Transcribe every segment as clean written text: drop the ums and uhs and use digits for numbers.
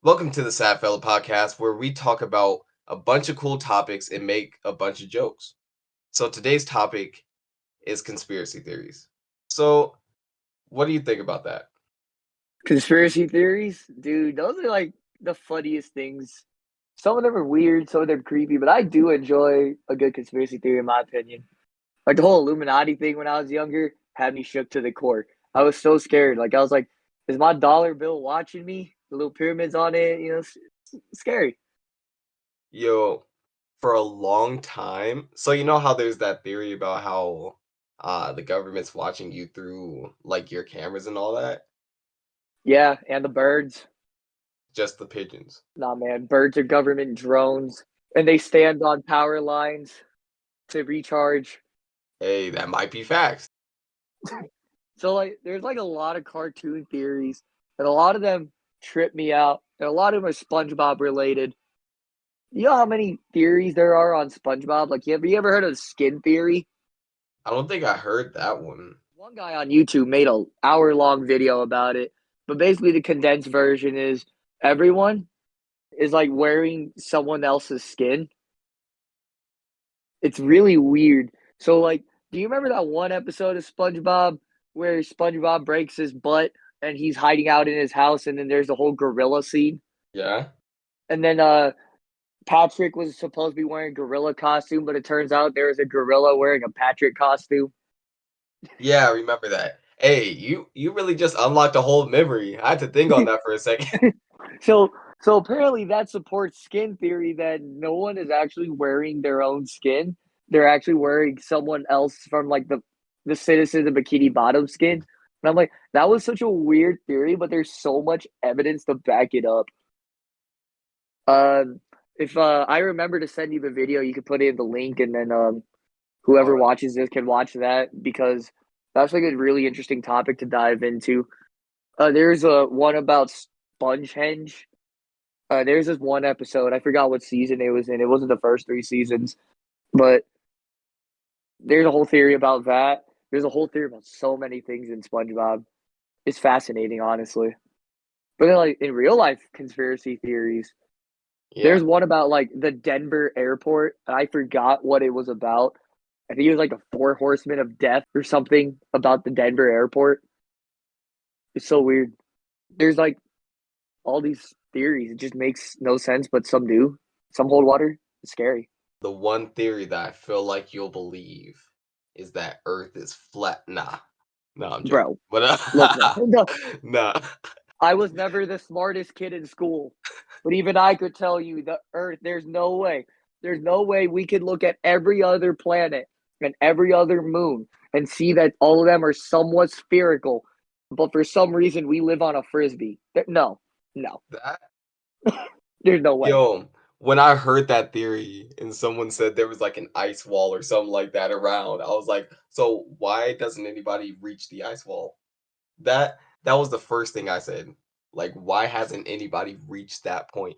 Welcome to the Sad Fella Podcast, where we talk about a bunch of cool topics and make a bunch of jokes. So today's topic is conspiracy theories. So, what do you think about that? Conspiracy theories, dude, those are like the funniest things. Some of them are weird, some of them creepy, but I do enjoy a good conspiracy theory, in my opinion. Like the whole Illuminati thing when I was younger had me shook to the core. I was so scared. Like I was like, is my dollar bill watching me? The little pyramids on it, it's scary. Yo, for a long time, so you know how there's that theory about how the government's watching you through like your cameras and all that? Yeah, and the birds. Just the pigeons. Nah, man, birds are government drones, and they stand on power lines to recharge. Hey, that might be facts. So like there's like a lot of cartoon theories, and a lot of them trip me out, and a lot of them are SpongeBob related. You know how many theories there are on SpongeBob? Like, have you ever heard of skin theory? I don't think I heard that one. One guy on YouTube made a hour long video about it, but basically the condensed version is everyone is like wearing someone else's skin. It's really weird. So like, do you remember that one episode of SpongeBob where SpongeBob breaks his butt and he's hiding out in his house, and then there's the whole gorilla scene? Yeah? And then Patrick was supposed to be wearing a gorilla costume, but it turns out there was a gorilla wearing a Patrick costume. Yeah, I remember that. Hey, you really just unlocked a whole memory. I had to think on that for a second. so so apparently that supports skin theory that no one is actually wearing their own skin. They're actually wearing someone else from like the citizens of Bikini Bottom skin. And I'm like, that was such a weird theory, but there's so much evidence to back it up. If I remember to send you the video, you could put in the link, and then All whoever right. watches this can watch that because that's like a really interesting topic to dive into. There's a one about Spongehenge. There's this one episode. I forgot what season it was in. It wasn't the first three seasons, but there's a whole theory about that. There's a whole theory about so many things in SpongeBob. It's fascinating, honestly. But then, like in real life conspiracy theories, Yeah. there's one about like the Denver airport. I forgot what it was about. I think it was like the four horsemen of death or something about the Denver airport. It's so weird. There's like all these theories. It just makes no sense, but some do. Some hold water. It's scary. The one theory that I feel like you'll believe is that Earth is flat. Nah. No, I'm joking. Bro, But look, man. No, nah. I was never the smartest kid in school, but even I could tell you the Earth, there's no way. There's no way we could look at every other planet and every other moon and see that all of them are somewhat spherical, but for some reason we live on a frisbee. No, no, That there's no way. yo, when I heard that theory and someone said there was like an ice wall or something like that around, I was like, so why doesn't anybody reach the ice wall? That was the first thing I said. Like, why hasn't anybody reached that point?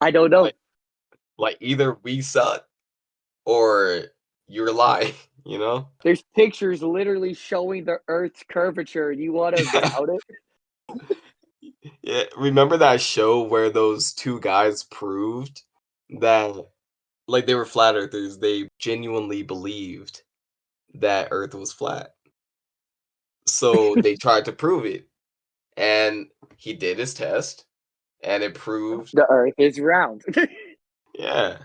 I don't know. Like, like either we suck or you're lying, you know? There's pictures literally showing the Earth's curvature. You want to doubt it? Yeah, remember that show where those two guys proved that like they were flat earthers, they genuinely believed that Earth was flat. So they tried to prove it, and he did his test, and it proved, The Earth is round. yeah,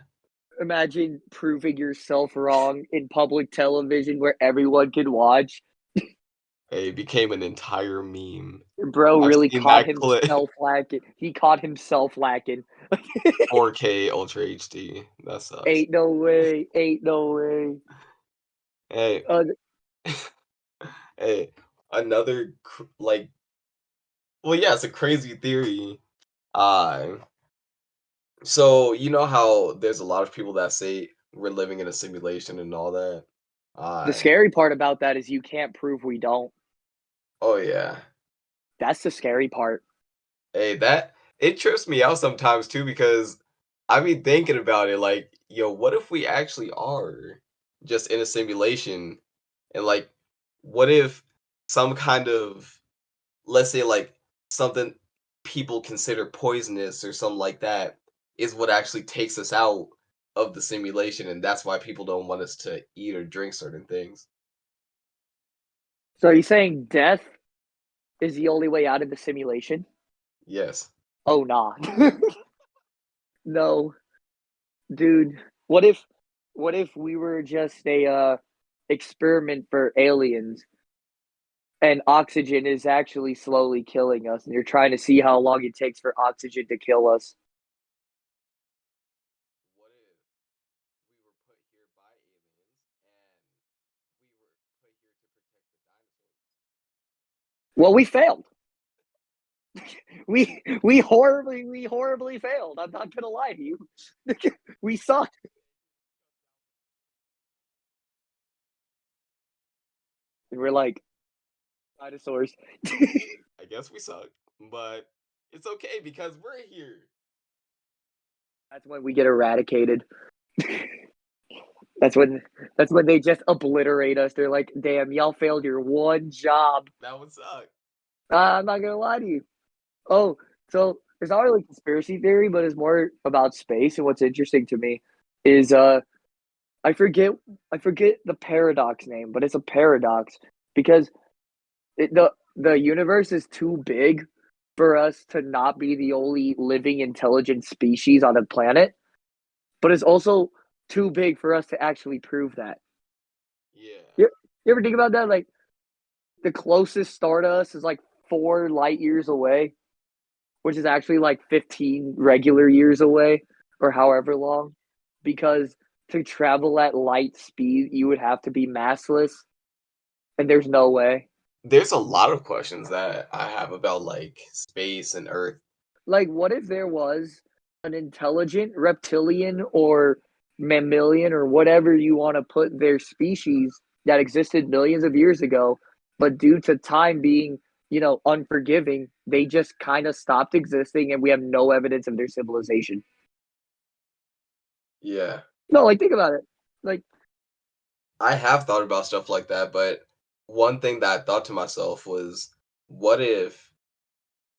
Imagine proving yourself wrong in public television where everyone can watch. it became an entire meme. Bro I've really seen caught that clip. himself lacking. He caught himself lacking. 4K Ultra HD. That sucks. Ain't no way. Ain't no way. Hey, Uh, hey, another like, well, yeah, it's a crazy theory. Uh, so you know how there's a lot of people that say we're living in a simulation and all that. the Uh, scary part about that is you can't prove we don't. oh yeah. That's the scary part. Hey, that it trips me out sometimes too because I be thinking about it like, yo, what if we actually are just in a simulation and like what if some kind of let's say like something people consider poisonous or something like that is what actually takes us out of the simulation, and that's why people don't want us to eat or drink certain things. So are you saying death is the only way out of the simulation? Yes. Oh, nah. No, dude. What if we were just a experiment for aliens and oxygen is actually slowly killing us and you're trying to see how long it takes for oxygen to kill us? What if we were put here by aliens and we were put here to protect the dinosaurs? Well, we failed. We horribly failed. I'm not gonna lie to you. We sucked. And we're like dinosaurs. I guess we suck, but it's okay because we're here. That's when we get eradicated. That's when that's when they just obliterate us. They're like, "Damn, y'all failed your one job." That would suck. I'm not gonna lie to you. Oh, so it's not really conspiracy theory, but it's more about space. And what's interesting to me is I forget I forget the paradox name, but it's a paradox because the universe is too big for us to not be the only living intelligent species on the planet, but it's also too big for us to actually prove that. Yeah. You ever think about that? Like the closest star to us is like 4 light years away, which is actually like 15 regular years away or however long. Because to travel at light speed, you would have to be massless, and there's no way. There's a lot of questions that I have about like space and Earth. Like, what if there was an intelligent reptilian or mammalian or whatever you want to put their species that existed millions of years ago, but due to time being, unforgiving, they just kind of stopped existing and we have no evidence of their civilization. Yeah. No, like, think about it. Like, I have thought about stuff like that, but one thing that I thought to myself was, what if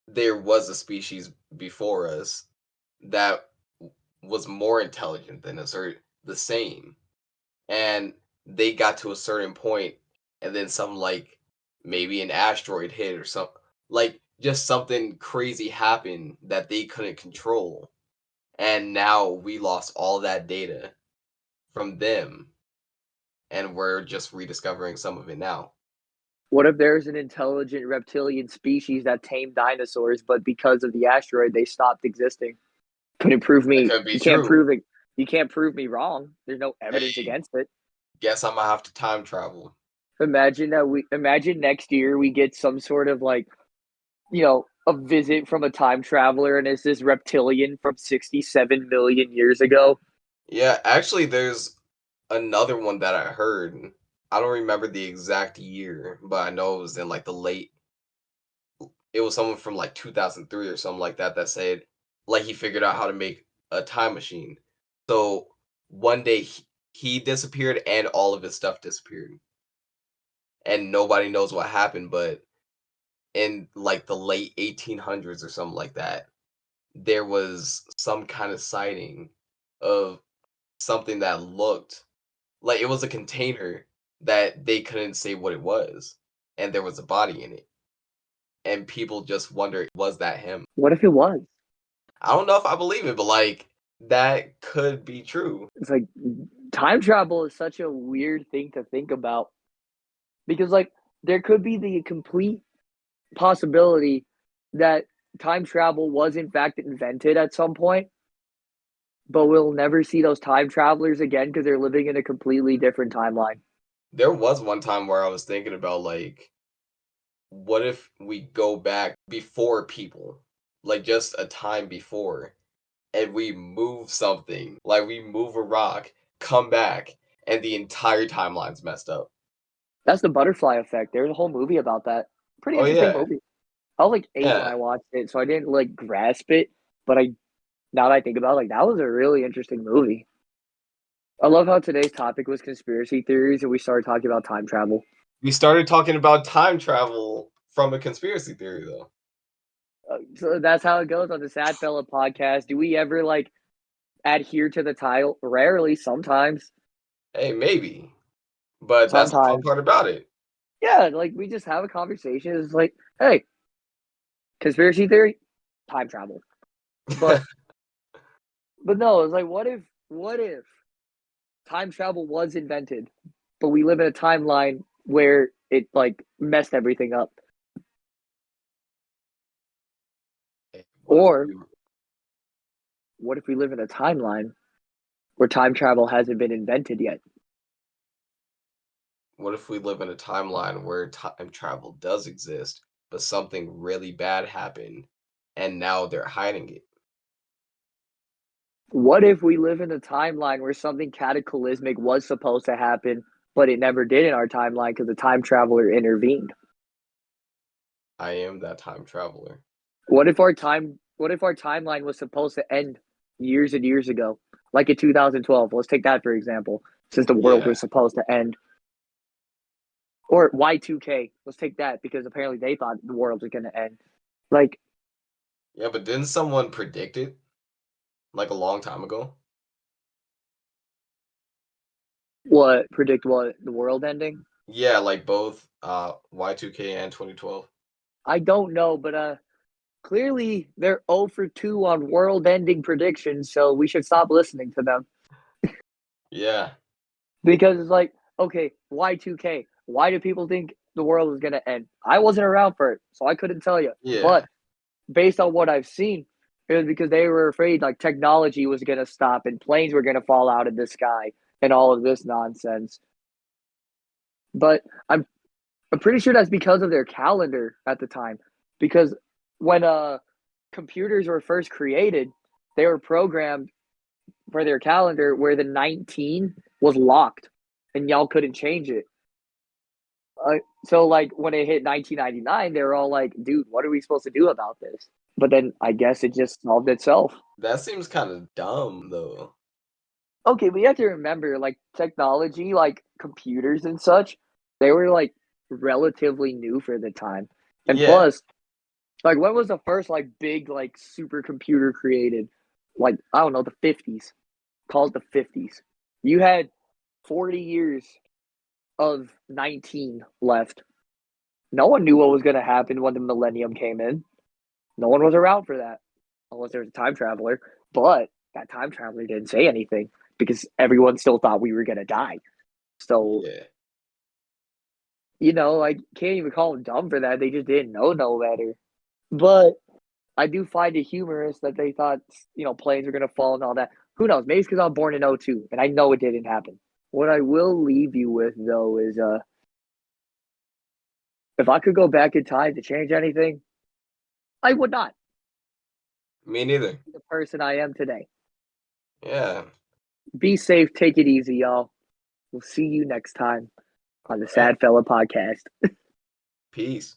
there was a species before us that was more intelligent than us or the same, and they got to a certain point, and then some like maybe an asteroid hit or something, like just something crazy happened that they couldn't control, and now we lost all that data from them, and we're just rediscovering some of it now. what if there's an intelligent reptilian species that tamed dinosaurs, but because of the asteroid, they stopped existing? Couldn't prove That me. could be You can't true. prove it. You can't prove me wrong. There's no evidence Hey, against it. guess I'm gonna have to time travel. Imagine next year we get some sort of like, a visit from a time traveler and it's this reptilian from 67 million years ago. Yeah, actually, there's another one that I heard. I don't remember the exact year, but I know it was in like the late. It was someone from like 2003 or something like that that said like he figured out how to make a time machine. So one day he disappeared and all of his stuff disappeared, and nobody knows what happened. But in like the late 1800s or something like that, there was some kind of sighting of something that looked like it was a container that they couldn't say what it was, and there was a body in it, and people just wonder, was that him? What if it was? I don't know if I believe it, but like that could be true. It's like time travel is such a weird thing to think about because like there could be the complete possibility that time travel was in fact invented at some point, but we'll never see those time travelers again because they're living in a completely different timeline. There was one time where I was thinking about like, what if we go back before people, like just a time before, and we move something, like we move a rock, come back, and the entire timeline's messed up. That's the butterfly effect. There's a whole movie about that. Pretty Oh interesting yeah, movie. I was like 8 when yeah. I watched it, so I didn't like grasp it. But now that I think about it, like that was a really interesting movie. I love how today's topic was conspiracy theories, and we started talking about time travel. We started talking about time travel from a conspiracy theory, though. So that's how it goes on the Sad Fella podcast. Do we ever like adhere to the title? Rarely, sometimes. Hey, maybe, but that's the fun Sometimes. part about it. Yeah, like we just have a conversation. It's like, hey, conspiracy theory, time travel. But no, it's like what if time travel was invented, but we live in a timeline where it like messed everything up? Hey, Or what if we live in a timeline where time travel hasn't been invented yet? what if we live in a timeline where time travel does exist, but something really bad happened, and now they're hiding it? What if we live in a timeline where something cataclysmic was supposed to happen, but it never did in our timeline because the time traveler intervened? I am that time traveler. What if our timeline was supposed to end years and years ago, like in 2012? Let's take that for example, since the world Yeah, was supposed to end. Or Y2K. Let's take that because apparently they thought the world was going to end. Like yeah, but didn't someone predict it like a long time ago? what predict what the world ending? Yeah, like both Y2K and 2012. I don't know, but clearly they're 0 for 2 on world ending predictions, so we should stop listening to them Yeah, because it's like, okay, Y2K. Why do people think the world is going to end? I wasn't around for it, so I couldn't tell you. yeah, But based on what I've seen, it was because they were afraid like technology was going to stop and planes were going to fall out of the sky and all of this nonsense. But I'm pretty sure that's because of their calendar at the time. Because when computers were first created, they were programmed for their calendar where the 19 was locked and y'all couldn't change it. So like when it hit 1999, they were all like, "Dude, what are we supposed to do about this?" But then I guess it just solved itself. that seems kind of dumb though. Okay, but you have to remember, like technology, like computers and such, they were like relatively new for the time. And Yeah, plus, like when was the first like big like supercomputer created? Like I don't know, the 50s. Called the 50s. You had 40 years of 19 left. No one knew what was going to happen when the millennium came in. No one was around for that, unless there was a time traveler. But that time traveler didn't say anything because everyone still thought we were going to die. So, yeah. like, can't even call them dumb for that. They just didn't know no better. But I do find it humorous that they thought, planes were going to fall and all that. Who knows? Maybe it's because I was born in '02, and I know it didn't happen. What I will leave you with, though, is if I could go back in time to change anything, I would not Me neither. be the person I am today. Yeah. Be safe. Take it easy, y'all. We'll see you next time on the All right. Sad Fella podcast. Peace.